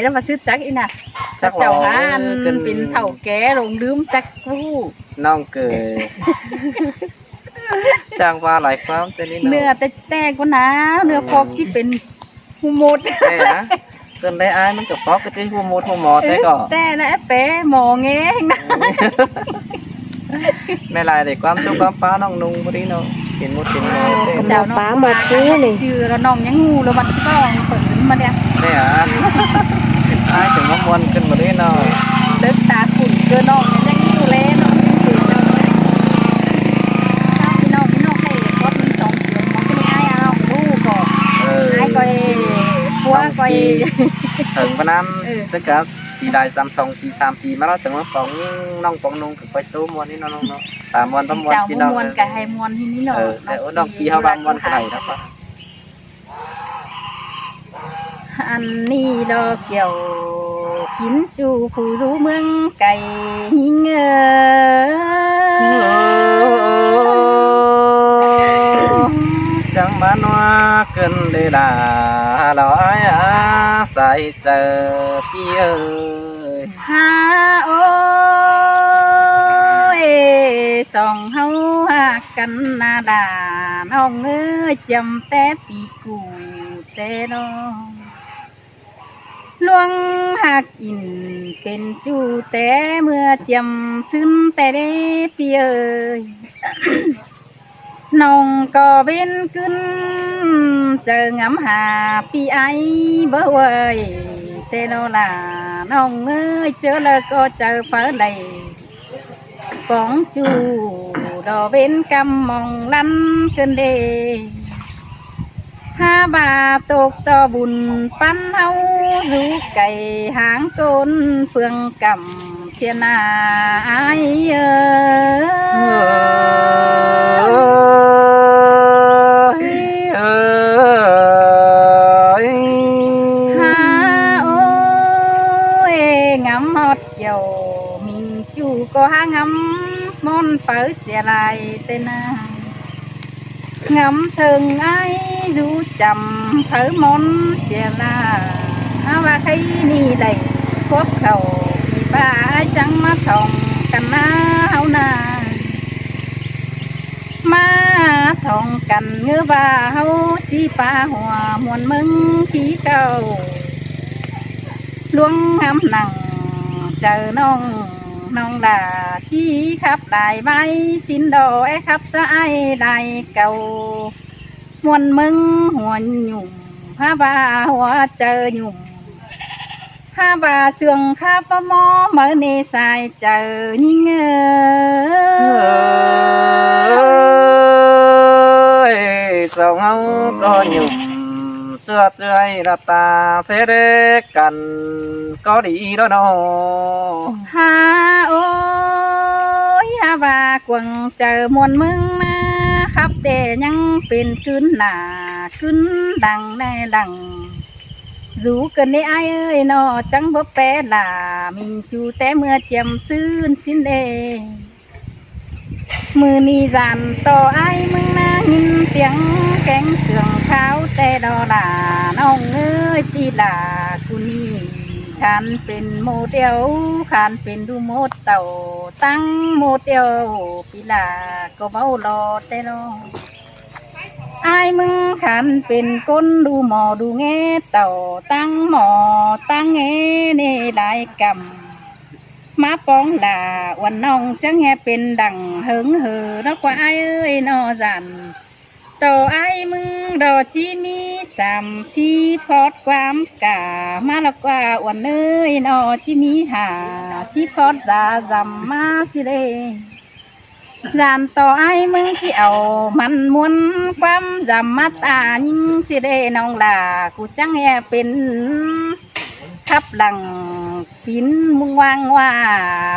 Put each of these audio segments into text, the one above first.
แล้วมาซื้อจักอีน่ะจักเจ้าหานเป็นเถ่าแก่ลงลืมจักผู้น้องเกิดจ้างว่าหลายความจะนี่เนื้อแต่ก็นะเนื้อพอกที่เป็นหูหมดแต่นะเกินได้อายมันก็ฟอกก็จะหัวหมดหัวหมอดได้ก็แต่ละแปะหมอเงี้ยนะแม่ลายได้ความสุขความป้าน้องนุ่งพอดีเนาะเห็นหมดเห็นหมดเจ้าป้าหมดซื้อเลยชื่อแล้วน้องยังงูแล้วมันก็เปิดมาเนี่ยเนี่ยอายถึงมวนขึ้นมาด้วยเนาะเลิกตาขุ่นเกินน้องยังงูเล่เนาะน้องให้รถมัน2 เดือนมันก็ไม่อายเอาลูกก็อายก็ปัวก็ถึงวันนั้นตั้งแต่ปีใด32 ปี 3 ปีมาแล้วถึงว่าของน้องปองนุ่งคือไปตู้มวนนี่น้องเนาะตามมวนต้องมวนพี่น้องมวนกับให้มวนที่นี่เนาะแต่น้องปีเขาบางมวนไข่ครับอันนี้เราเกี่ยวกินจูผู้รู้เมืองไก่หิงจังมันว่าเกินได้ด่าเราอ้ายใส่เจอพี่เอ้ยฮาโอ้ยส่องเฮาหักกันนาดาน้องเอ้ยจำแต่ปีกูแต่น้องลวงหักอินเป็นจูแต่เมื่อจำซึ้งแต่ได้ปีเอ้ยน้องก็เป็นขึ้นเจองำหาปีไอเบ่เว้ยเตโนล่ะน้องเอ้ยเจอแล้วก็เจอเผอเลยปองจูดอเป็นกำมองลันเกินเด5 บาทตกต่อบุญปั้นเฮารู้ไก่หางต้นเฟืองกำเทียนาไอก็หางำมอนเปิดเสียลายเต้นางำถึงไอ้รู้จำเผอมอนเสียลาว่าใครนี่ได้พบเขาที่บ้าจังมาท่องกันนาเฮานามาท่องกันเงือว่าเฮาจีป่าหัวมวนมึงขี้เก่าล้วงงำหนังเจอน้องด่าที่ขับได้ใบสินดอไอ้ขับสายได้เก่ามวนมึงหัวหยุ่มผ้าบาหัวเจอหยุ่มผ้าบาเสื่องข้าปมอเมื่อเนสายเจอยิ่งสองเฮาก็หยุ่มเสื้อเสื้อละตาเสด็จกันก็ดีแล้วเนาะฮาโอ้ยฮาว่ากวงเจอมวนมึงมาครับแต่ยังเป็นขึ้นหนาขึ้นดังแน่ดังรู้กันได้ไอ้เอ้ยนอจังบ่แปะล่ะมิงจูแต่เมื่อเจียมซื่นสิ้นเดมือนีจันต่อไอ้มึงนาหินเสียงแกงเสื่องขาวแต่ดอลาน้องเอ้ยปีลากูนี่ขันเป็นโมเดลขันเป็นดูโมดเต่าตั้งโมเดลปีลาก็เบารอแต่รอไอ้มึงขันเป็นก้นดูหมอดูเงเต่าตั้งหมอตั้งเงเนหลายกำมาป้องด่าวันน้องจังแงเป็นดังเหิงเหอแล้วกว่าไอ้เอ้ยนอจันต่อไอ้มึงดอจีมี3 4พอดความกามาแล้วกว่าวันเอ้ยนอจีมี5 4พอดดาจำมาสิเลจานต่อไอ้มึงที่เอามันม้วนความจำมาตายิ่งสิเลน้องล่ะกูจังแงเป็นขับหลังปินมุงวางว่า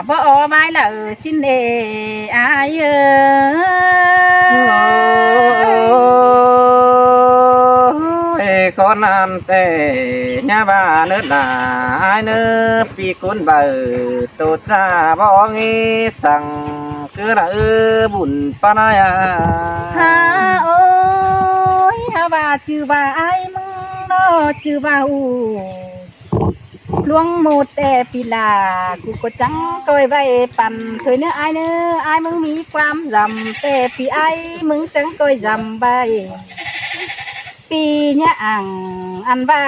บ่อไม้ละสิ้นเดอายคนนั้นแต่ญาบ้าเนื้อหนาไอเนื้อปีกุนเบอตูจ้าบ่งี้สั่งคือละบุญปานายฮาโอ้ยฮาว่าชื่อว่าไอ้มึงเนาะชื่อว่าอู ลวงหมดแต่ปีลากูก็จังก้อยไว้ปั่นเคยเนื้ออายมึงมีความจำแต่ปีไอมึงจังก้อยจำใบปีเนี้ยอันบ้า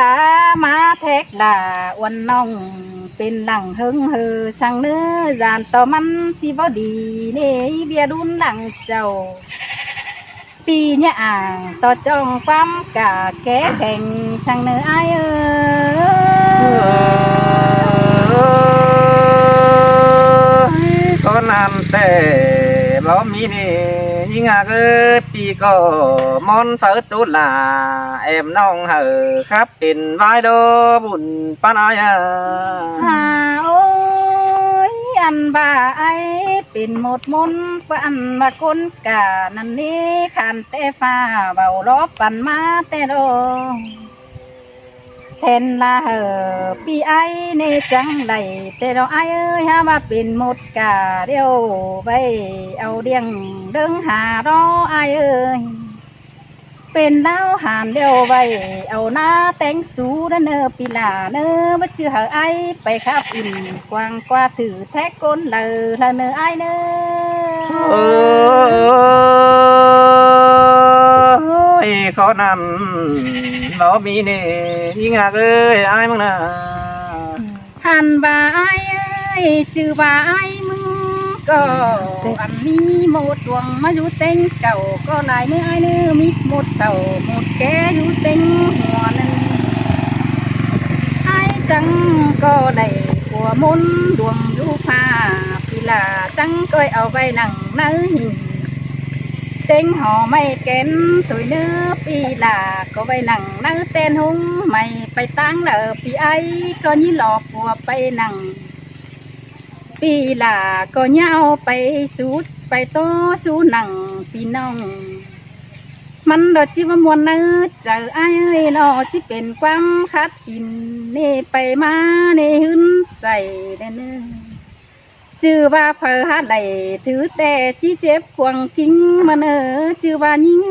มาแทกด่าวันน้องเป็นหลังเฮิงเฮอสั่งเนื้อจานต่อมันที่บ่ดีนี่เบียรุนหลังเจ้าปีเนี้ยต่อจ้องความกะแก่แข่งสั่งเนื้ออายก็นำแต่บ่มีนี่ยิ่งเกิดปีก็มอนเฟิดตุลาเอ็มน้องเหอครับเป็นไว้โดบุญปานายโอ้ยอันบ่าไอเป็นหมดมนว่าอันว่าคนกานั่นนี่ขันแต่ฟ้าเบารอบปันมาแต่ดอเห็นละเหอปีไอในจังใดแต่เราไอเอ้ยฮะว่าเป็นหมดกาเดียวไปเอาเดียงเดิงหารอไอเอ้ยเป็นดาวหานเดียวไปเอาหน้าแต่งสูดเนอปีลาเนอมาเชื่อเหอไอไปครับอิ่มกวางกว่าถือแท็กก้นเลยละเนอไอเนอเขานำบ่มีนี่ยิ่งเอ้ยอายมึงนะหันบ่าไอชื่อบ่าไอมึงก็อันนี้หมดดวงมาอยู่เต็งเก่าก็หลายเนื้อไอเนื้อมิดหมดเต่าหมดแกอยู่เต็งหัวนั้นไอจังก็ได้กัวมุนดวงอยู่ผ้าพิลาจังก็เอาไปนั่งเนื้อหินเต็งห่อไม่เก็นถุยเนื้อปีลาก็ไปนั่งเนื้อเต้นหุงไม่ไปตั้งเนื้อปีไอก็ยี่หลอกกัวไปนั่งปีลาก็เย้าไปสูดไปโตสู้หนังพี่น้องมันดอจิว่ามวนเนื้อเจอไอ้นอที่เป็นความคัดกินนี่ไปมานี่หึนใส่เด้อชื่อว่าเพอหาได้ถือแต่ที่เจ็บควงกิ้งมาเนอชื่อว่ายิง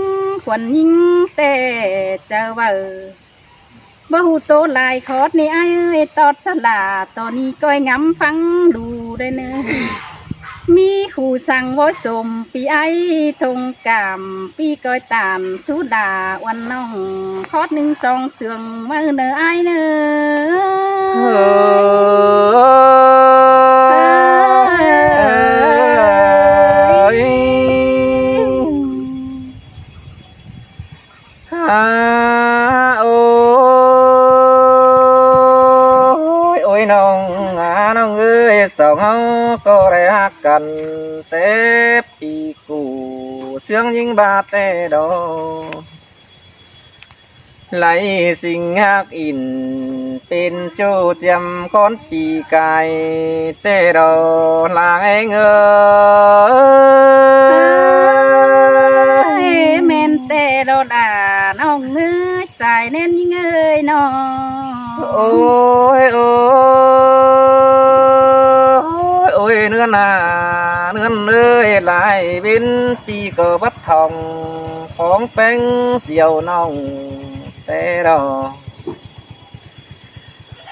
ขวัญยิงแต่เจอว่าบ่หูโตลายคอดนี่ไอ้ตอดสลาตอนนี้ก้อยงำฟังดูได้เนอมีขู่สั่งว่าสมปีไอ้ทงกามปีก้อยตามสุดาวันน้องคอดหนึ่งสองเสืองมือเนอไอ้เนสองเฮาก็ได้ฮักกันแต่ปีกูเสียงยิงบาแต่ดอไหลสิ่งฮักอินเป็นโจจำก้อนปีกายแต่ดอลางเองแม่นแต่ดอด่าน้องเงยสายแน่นยิ่งเอ้ยน้องโอ้ยโอ้ยเนื้อนาเนื้อเนื้อลายเป็นปีก็บัดทองของแป้งเสียวน้องแต่ดอ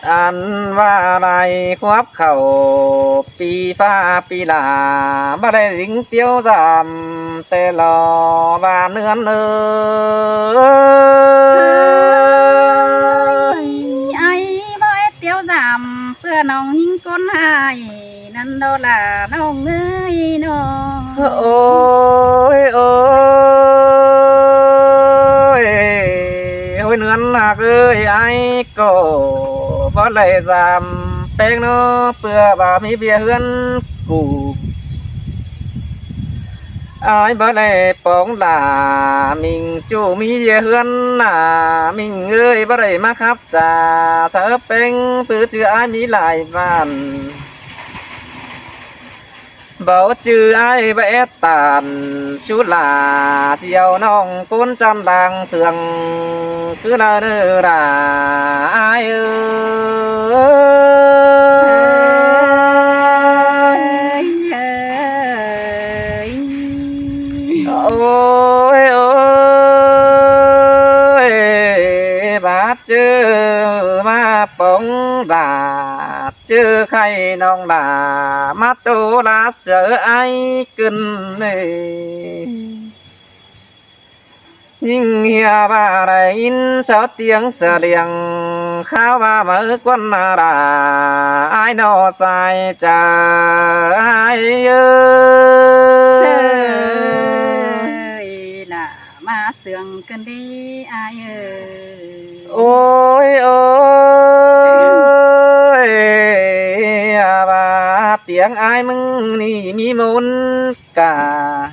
อันว่าไรครับเข่าปีฟ้าปีลาบ่ได้ลิงเตียวจำแต่รอว่าเนื้อเนื้อไอ้บ่ไอ้เตียวจำเพื่อน้องยิงก้นหายนั่นดอล่ะน้องเอ้ยน้องโอ้ยโอ้ยโอ้ยเนื้อหนักเอ้ยไอ้ก็บ่ได้จำแป้งเนาะเพื่อบ่ามีเบียเฮือนกูอายบ่ได้ปองลามิงจูมีเบียเฮือนน่ะมิงเอ้ยบ่ได้มาครับจ่าเสอเป้งปื้อชื่ออายมีหลายบ้านบ่ชื่อไอ้ใบตานชุลาเสียวน้องก้นจำดังเสืองคือนาเนื้อราไอ้โอ้ยโอ้ยบาดเจอมาปองดา chưa khay nong đà mắt tô lá sợ ai cưng này nhưng hia ba đại in sáu tiếng sợ liền khao ba mở quân đà ai nó sai cha ai ơi là ma sương cần đi ai ơi ôi ôi bà tiếng ai mừng ni mi môn cả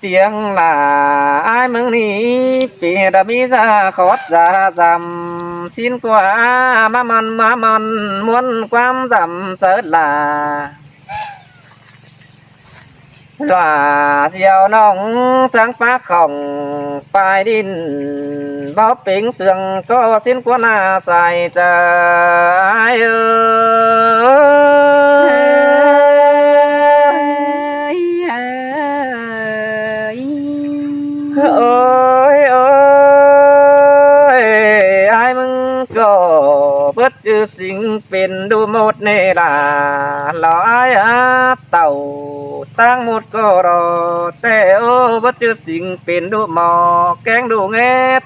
tiếng là ai mừng ni vì đã mi ra khót ra dầm xin qua ma man muốn quam dầm sớt là là diều nong trắng phá khổng phai đinh bó bình sương có xin quân là xài chờ ai ơi ơi ai mừng có bất chư sinhเป็นดูหมดนี่ล่ะเราไอ้เต่าตั้งหมดก็รอแต่โอ้บัดจือสิ่งเป็นดูหมอแกงดูเง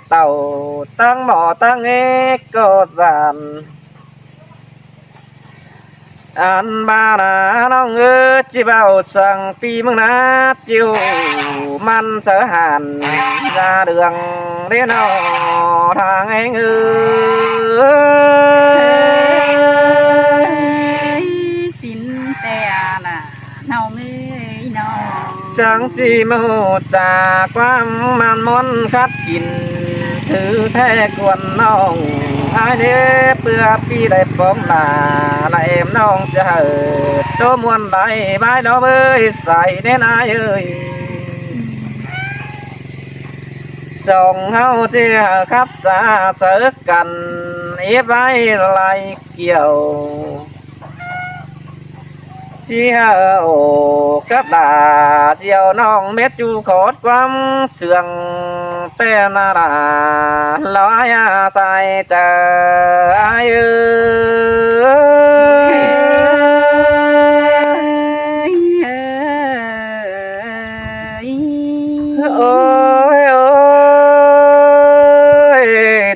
เต่าตั้งหมอตั้งเงก็สั่นอันบานาน้องจิเบาสั่งปีมึงนะจิวมันเสหันra đường đến nọ thằng anh xin tè là nong ơi nong chẳng chỉ mưu trà quam man món khátกินถือแท้กวนน้องไอ้เด้เพื่อพี่ได้พบหน้าละเอ็มน้องจะเหิดโตมวนใบใบดอกเอ้ยใส่เน้นไอ้เอ้ยส่งเฮาเจ้าครับจะเสิร์กันเอฟไว้ไหลเกี่ยวเจียวกับดาเจียวน้องเม็ดจูขอดความเสื่องแต่นาดาลอยอาใส่เจอไอ้โอ้ยโอ้ย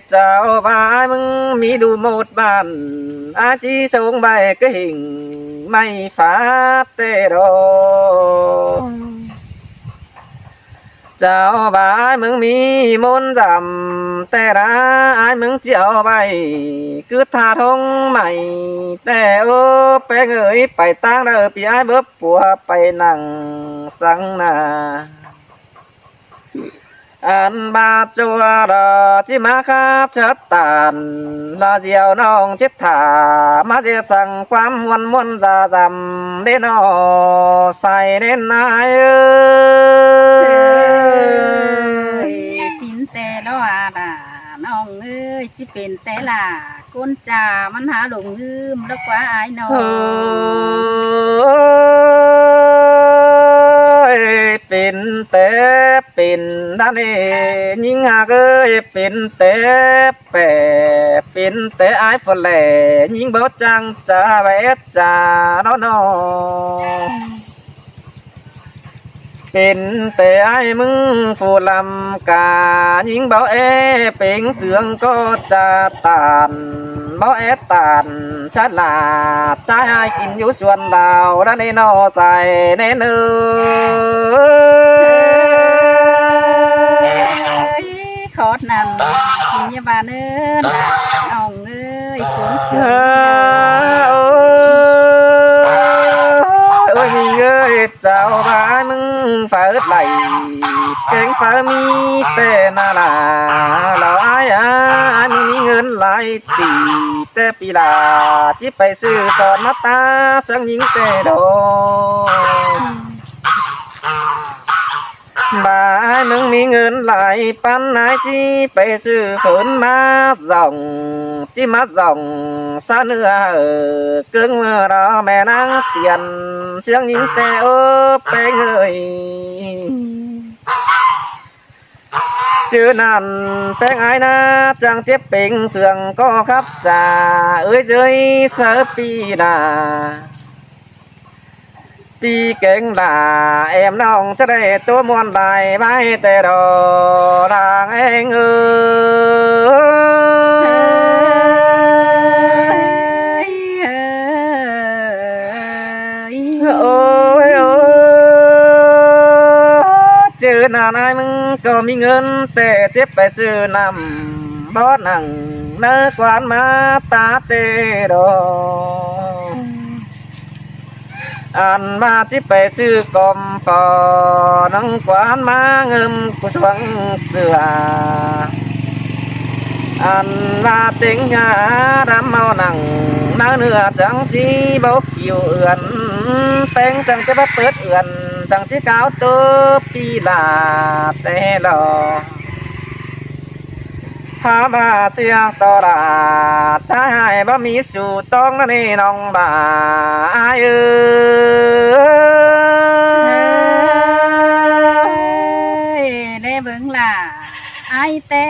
เจ้าบ้านมึงมีดูหมดบ้านอาจีส่งใบก็หิ่งไม่ฟ้าเตโรเจ้าบ้านมึงมีมนต์จำแต่ร้ายมึงเจียวใบคือทาทงใหม่แต่โอ้ไปเงยไปตั้งเด้อพี่ไอ้เบิบปัวไปนั่งสังนาอันบาจัวดอจิมาครับชัดตานลาเจียวน้องชิดถามาเจสั่งความวันมวนจะจำได้นอใส่เด่นนายสินแต่ละว่าน่ะน้องเอ้ยที่เป็นแต่ละก้นจ่ามันหาหลงลืมแล้วกว่าอายน้องเป็นแต่เป็นด้านนี้ยิ่งหากเป็นแต่แปรเป็นแต่อายฝนแหล่ยิ่งบ่จังจะแวดจ่าน้อเป็นแต่ไอ้มึงผู้ลำกายิงเบาเป็งเสืองก็จะตานเบาตานฉลาดใช้กินอยู่ส่วนดาวด้านในนอใส่ในเนื้ขอดนั่นกินยาบาเนื้อน้องเอ้ยคนเสือเอ้ยเอ้ยเจ้าบ้านมึงเปิดไหลแกงเปิดมีแต่นาลาเราไอ้มีเงินไหลตีแต่ปีลาที่ไปซื้อตอนมาตาสังยิงแต่โดบ้านมึงมีเงินไหลปันไหนที่ไปซื้อฝนมาส่องที่มาส่องซาเนื้อเกิงเมื่อเราแม่นางเตียนเสียงยิงแต่ไปเงย ชื่อนั่นแป้งไอ้นะจังเจ็บเป่งเสื่องก็ครับจ่าเอ้ยเจ้ยเสือปีนาปีเก่งหลาแอมน้องจะได้ตัวมวนลายไว้แต่รอรางเองโอ้ยโอ้เจอนานไอ้มึงก็มีเงินแต่เจ็บไปซื้อนำบ่หนังเนื้อกวานมาตาเตดออันมาที่ไปซื้อกลมปอนังกวานมาเงิมกุชวังเสืออันมาเต็งหารำเมาหนังน้าเนื้อจังที่บกคิวเอื่อนเต็งจังจะมาเปิดเอื่อนจังที่ขาวตัวปีลาแต่ดอพาบาเสียงตลาดชายบ่มีสู่ต้องนั่นนี่น้องบ่าเอ้ย ได้เบิ่งล่ะไอ้แต่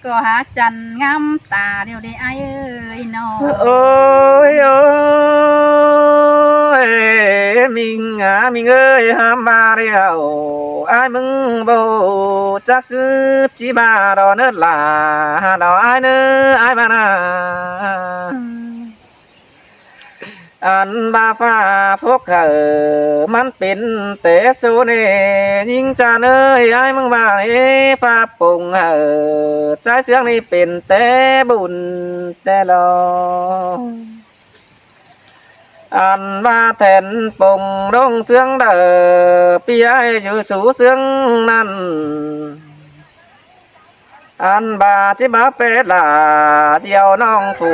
ก็หาจันงามตาเดียวได้ไอ้เอ้ยน้อง โอ้ยโอ้ยมิงมิงเอ้ยหามมาเรียวไอ้มึงบ่จักซื้อจีบารอเนิดลาดอกไอ้เนื้อไอ้มานาอันบาฟ้าพวกมันเป็นเตสูเนยิงจาเนยไอ้มึงว่าฟ้าปุ่งใจเสียงนี่เป็นแต่บุญแต่รออันว่าแทนปุ่งร้องเสียงปีไอ้อยู่สู่เสียงนั้นอันบาที่บาเป็ดลาเจียวน้องผู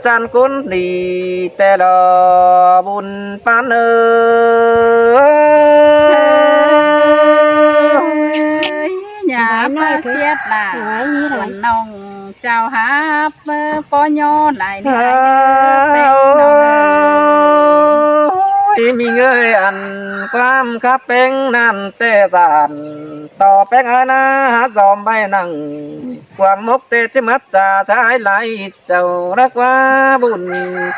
จันกุนดีแต่ดอบุญปานอย่ามาเสียดล่ะส่วนน้องเจ้าหาปอยอหลายนี่เป็นน้องมีเงยอันความคับเป็งนั่นเตสานต่อแป้งอาณาจอมใบนังกวางมกเตจิมัดจ่าชายไหลเจ้ารักว่าบุญ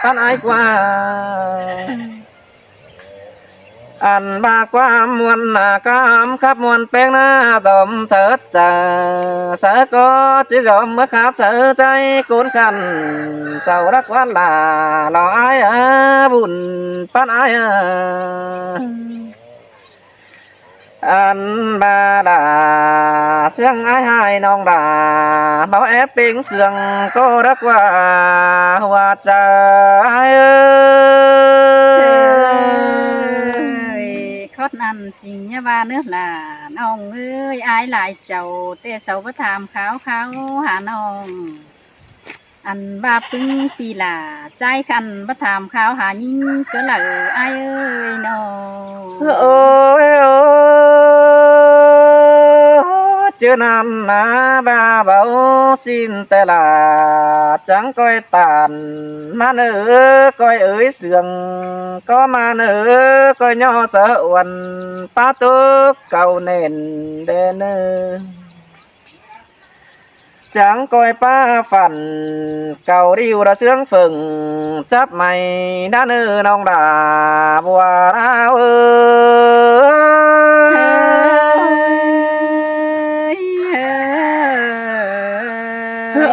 ปันไอกว่าอันบากความมวลหน้ากามขับมวลแป้งหน้าสมเถิดจ่าเสอก็จะยอมเมื่อขับเสอใจกุนกันเจ้ารักว่าลาหล่อไอ้บุญปันไอ้อันบาดาเสียงไอ้ให้น้องดาเบาแอบเป็งเสียงก็รักว่าว่าใจคดนั่นจริงเนี่ยว่าเนื้อหล่ะน้องเอ้ยอายหลายเจ้าเตะเสาประทามขาวหาน้องอันบาปึ้งปีหล่าใจคันประทามขาวหายิ่งก็เหล่ออายเอ้ยน้อง โอ้ยโอ้เจอนันนาบาเบาสิ้นแต่ละจังก้อยตานมาเนื้อก้อยเอ๋ยเสียงก็มาเนื้อก้อยย่อเสออ้วนป้าตุกเก่าเน่นเดนจังก้อยป้าฝันเก่าริวระเสืองฝึ่งจับไม่ด้านเนื้อน้องดาบัวเรา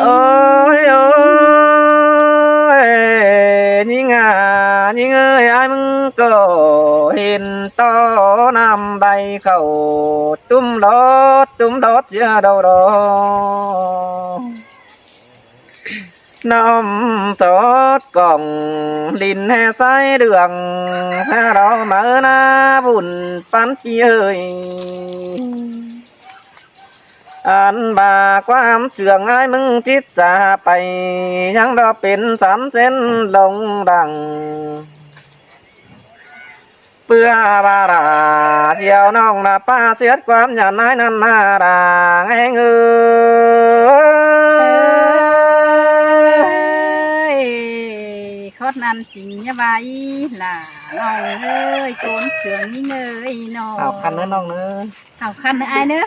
โอ้ยโอ้ยยิ่งยิ่งเอ้ยไอ้มึงก็เห็นต้อนำใบเขาตุ้มดอดเสียดาวดอน้ำสดกล่องลินแห่สายเดืองแพ้เราเมื่อหน้าบุญปันปีเอ้ยอันบาความเสื่องไอ้มึงจิตจะไปยังดอกเป็นสามเส้นลงดังเปื่อบาราเจียวน้องนาป้าเสียดความหยาดนายนันนาดางเองคดนั่นจริงเนี่ยว่าอีหล่ะน้องเอ้ยโกนเสืองนี่เนยน้อง เอาคันเนื้อน้องเนื้อ เอาคันไอ้เนื้อ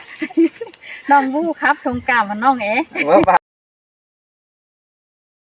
น้องวู้ครับทงกามันน้องเอ๋ เมื่อ